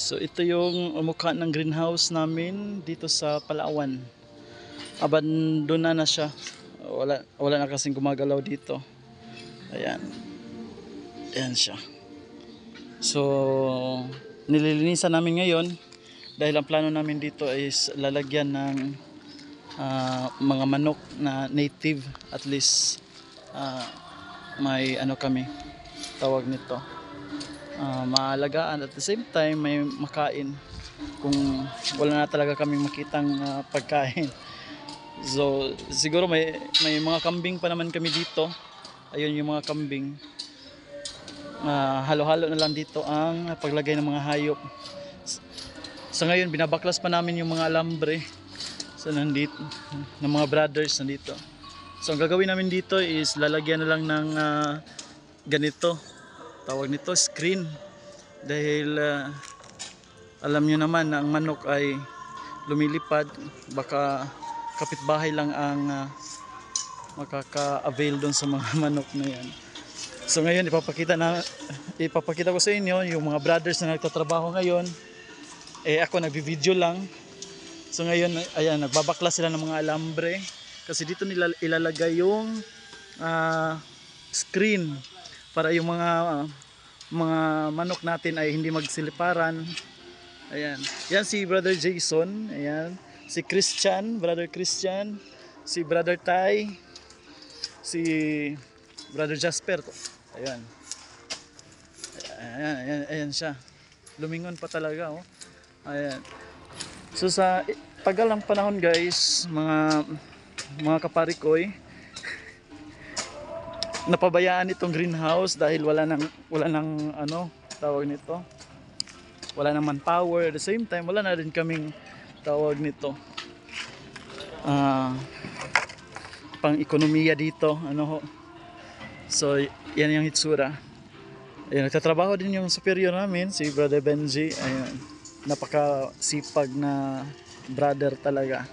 So ito yung mukha ng greenhouse namin dito sa Palawan. Abandona na siya. Wala na kasing gumagalaw dito. Ayan. Ayan siya. So nililinisan namin ngayon dahil ang plano namin dito is lalagyan ng mga manok na native, at least may ano kami tawag nito, maalagaan, at the same time may makain kung wala na talaga kaming makitang pagkain. So siguro may mga kambing pa naman kami dito. Ayun yung mga kambing. Halo-halo na lang dito ang paglagay ng mga hayop. Sa ngayon binabaklas pa namin yung mga alambre. So nandito ng mga brothers nandito. So ang gagawin namin dito is lalagyan na lang ng ganito, tawag nito screen, dahil alam nyo naman na ang manok ay lumilipad, baka kapitbahay lang ang makaka-avail doon sa mga manok na yan. So ngayon ipapakita ko sa inyo yung mga brothers na nagtatrabaho ngayon. Ako nagbi-video lang. So ngayon ayan, nagbabaklas sila ng mga alambre kasi dito nila ilalagay yung screen para yung mga manok natin ay hindi magsiliparan. Ayan. Yan si Brother Jason, ayan. Si Christian, Brother Christian, si Brother Ty, si Brother Jasper. Ayan. Ayan siya. Lumingon pa talaga, oh. Ayan. So sa tagal ng panahon, guys, mga kaparikoy, napabayaan itong greenhouse dahil wala nang ano tawag nito, wala nang manpower. At the same time wala na rin kaming tawag nito pang ekonomiya dito, ano ho. So yan yung hitsura. Ayan, nagtatrabaho din yung superior namin, si Brother Benji. Ayan, napakasipag na brother talaga.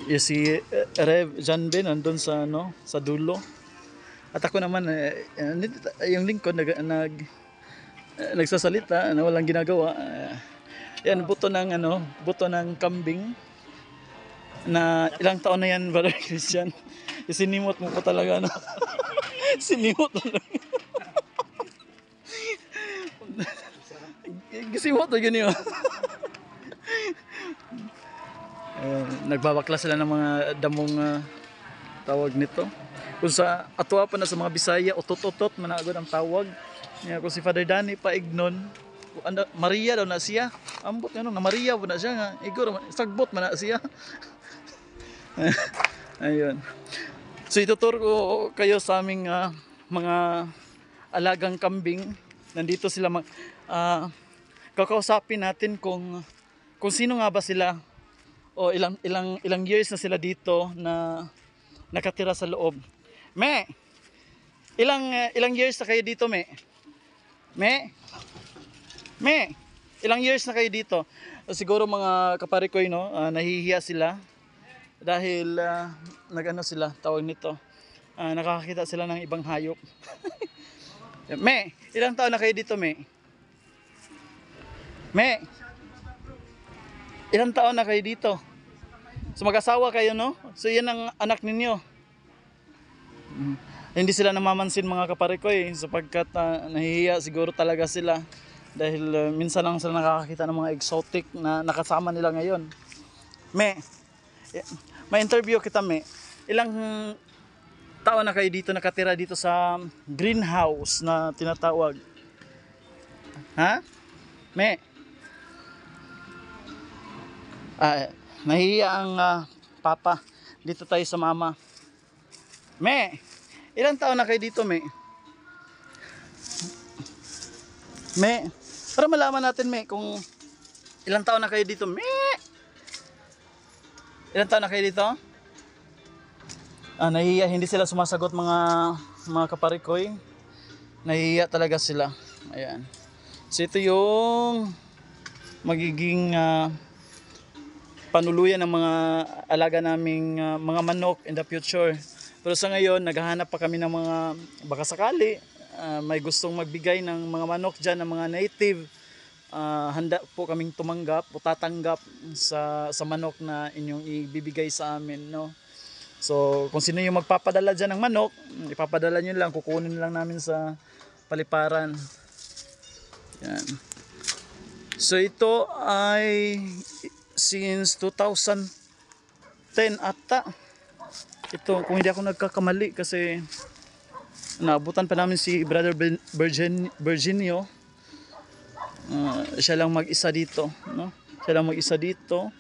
Yung si Rev John Ben nandun sa sa dulo. At ako naman yung lingkod nagsasalita na walang ginagawa. Yan, buto ng kambing na ilang taon na yan, Brother Christian. Sinimot mo pa talaga, no? Sinimot talaga. Gisimot na gani, oh. Nagbabakla sila ng mga damong tawag nito. Kung sa atwa pa na sa mga Bisaya, utot-utot managod ang tawag. Kung si Father Danny paignon, Maria daw na siya. Ambot nga na Maria po na siya nga. Igor, sagbot man na siya. Ayun. So ituturo ko kayo sa aming mga alagang kambing. Nandito sila kakausapin natin kung sino nga ba sila, o ilang years na sila dito na nakatira sa loob. Me, ilang years na kayo dito, Me? Ilang years na kayo dito? Siguro mga kaparikoy, no, nahihiya sila dahil nagano sila, tawag nito, nakakakita sila ng ibang hayop. Me, ilang taon na kayo dito, Me? Ilang taon na kayo dito? So mag-asawa kayo, no? So yan ang anak ninyo. Hindi sila namamansin, mga kaparikoy, sapagkat nahihiya siguro talaga sila dahil minsan lang sila nakakakita ng mga exotic na nakasama nila ngayon. Me, may interview kita, Me. Ilang taon na kayo dito nakatira dito sa greenhouse na tinatawag? Ha? Me? Nahihiya ang papa. Dito tayo sa mama. Me, ilang taon na kayo dito, Me? Me, para malaman natin, Me, kung ilang taon na kayo dito. Me, ilang taon na kayo dito? Nahihiya, hindi sila sumasagot, mga kaparikoy. Nahihiya talaga sila. Ayan. So ito yung magiging panuluyan ng mga alaga naming mga manok in the future. Pero sa ngayon, naghahanap pa kami ng mga, baka sakali may gustong magbigay ng mga manok dyan, ng mga native handa po kaming tumanggap o tatanggap sa manok na inyong ibibigay sa amin, no? So kung sino yung magpapadala dyan ng manok, ipapadala nyo lang, kukunin lang namin sa paliparan. Yan. So ito ay since 2010 ata. Ito, kung hindi ako nagkakamali, kasi naabutan pa namin si Brother Virginio. Siya lang mag-isa dito, no? Siya lang mag-isa dito.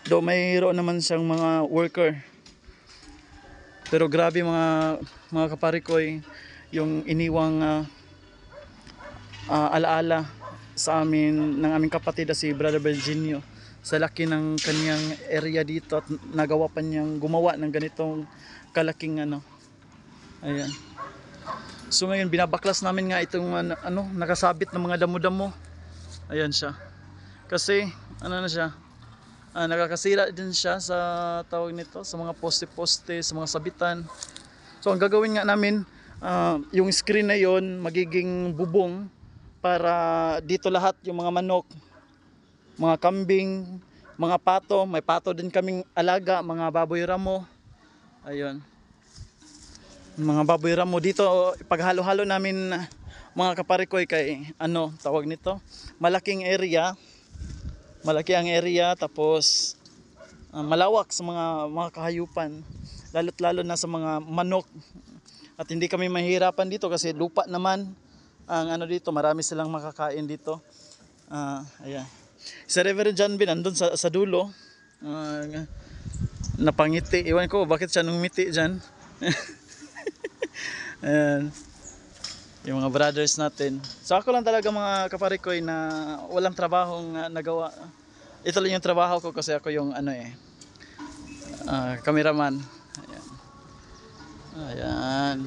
Do mayroon naman siyang mga worker. Pero grabe mga kaparikoy, yung iniwang alaala sa amin ng aming kapatid na si Brother Virginio, sa laki ng kanyang area dito, at nagawa pa niyang gumawa ng ganitong kalaking ano. Ayan. So ngayon binabaklas namin nga itong nakasabit ng mga damo-damo. Ayan siya. Kasi ano na siya? Nakakasira din siya sa tawag nito, sa mga poste-poste, sa mga sabitan. So ang gagawin nga namin, yung screen na yon magiging bubong para dito lahat yung mga manok, mga kambing, mga pato, may pato din kaming alaga, mga baboy ramo. Ayun. Mga baboy ramo dito, paghalo-halo namin mga kaparikoy, kay tawag nito, malaking area. Malaki ang area, tapos malawak sa mga kahayupan, lalo't lalo na sa mga manok. At hindi kami mahirapan dito kasi lupa naman ang dito, marami silang makakain dito. Ayan. Si Reverend John B nandun sa dulo, napangiti. Iwan ko bakit siya numiti dyan. Ayan. Yung mga brothers natin. So ako lang talaga mga kaparikoy na walang trabahong nagawa. Ito lang yung trabaho ko kasi ako yung cameraman. Ayan. Ayan.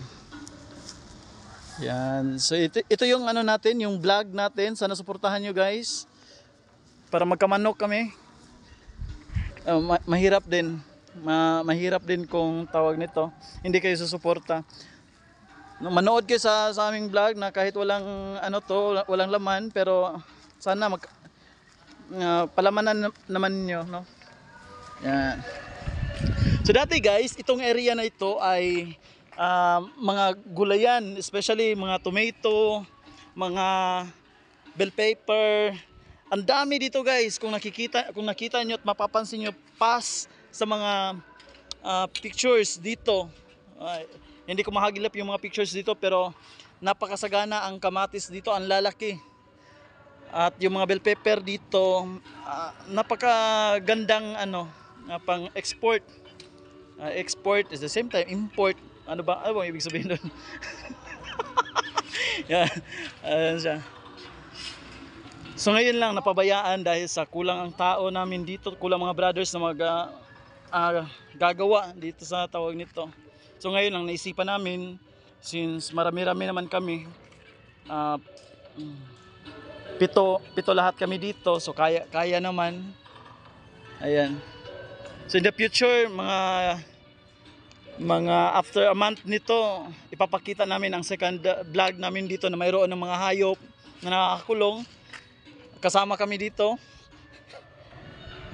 Ayan. So ito yung natin, yung vlog natin. Sana suportahan nyo guys. Para magkamanok kami. Mahirap din. Mahirap din kung tawag nito. Hindi kayo susuporta. Manood kayo sa aming vlog na kahit walang walang laman, pero sana palamanan naman niyo, no? Yan. So dati guys, itong area na ito ay mga gulayan, especially mga tomato, mga bell pepper. Ang dami dito guys, kung nakita niyo at mapapansin niyo pas sa mga pictures dito. Hindi ko mahagilap yung mga pictures dito, pero napakasagana ang kamatis dito, ang lalaki. At yung mga bell pepper dito, napakagandang pang export. Export is the same time import. Ano ba ibig sabihin doon? Yan. Ayan siya. So ngayon lang napabayaan dahil sa kulang ang tao namin dito, kulang mga brothers na gagawa dito sa tawag nito. So ngayon lang naisipan namin, since marami-rami naman kami, pito lahat kami dito, so kaya naman. Ayan. So in the future, mga after a month nito, ipapakita namin ang second vlog namin dito na mayroon ng mga hayop na nakakakulong. Kasama kami dito.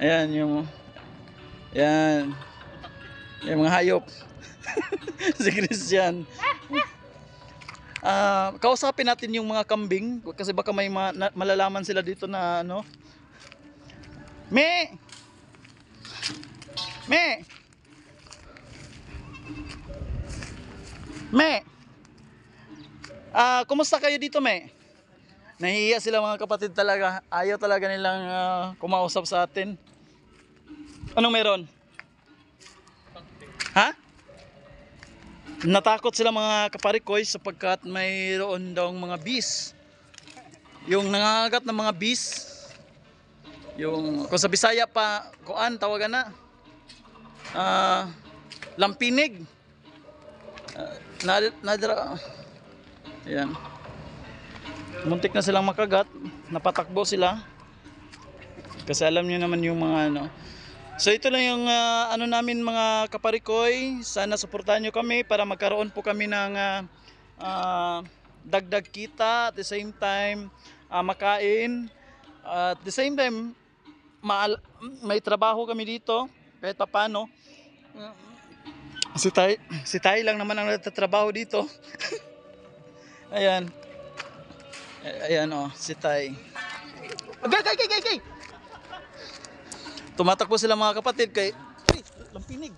Ayan yung mga hayop. Si Christian. Kausapin natin yung mga kambing kasi baka may malalaman sila dito na Me! Kumusta kayo dito, Me? Nahihiya sila mga kapatid talaga. Ayaw talaga nilang kumausap sa atin. Anong meron? Ha? Natakot sila mga kaparikoy sapagkat mayroon daw mga bees. Yung nangangagat ng mga bees. Yung kung sa Bisaya pa, kuan tawagan na. Lampinig. Nadra. Ayan. Muntik na silang makagat. Napatakbo sila. Kasi alam niyo naman yung mga So ito lang yung namin mga kaparikoy. Sana suportahan nyo kami para magkaroon po kami ng dagdag kita, at the same time makain. At the same time, may trabaho kami dito kahit paano. Si Tay lang naman ang nagtatrabaho dito. Ayan. Ayan oh, si Tay. Gay! Tumatakbo sila mga kapatid kay... Ay, lampinig.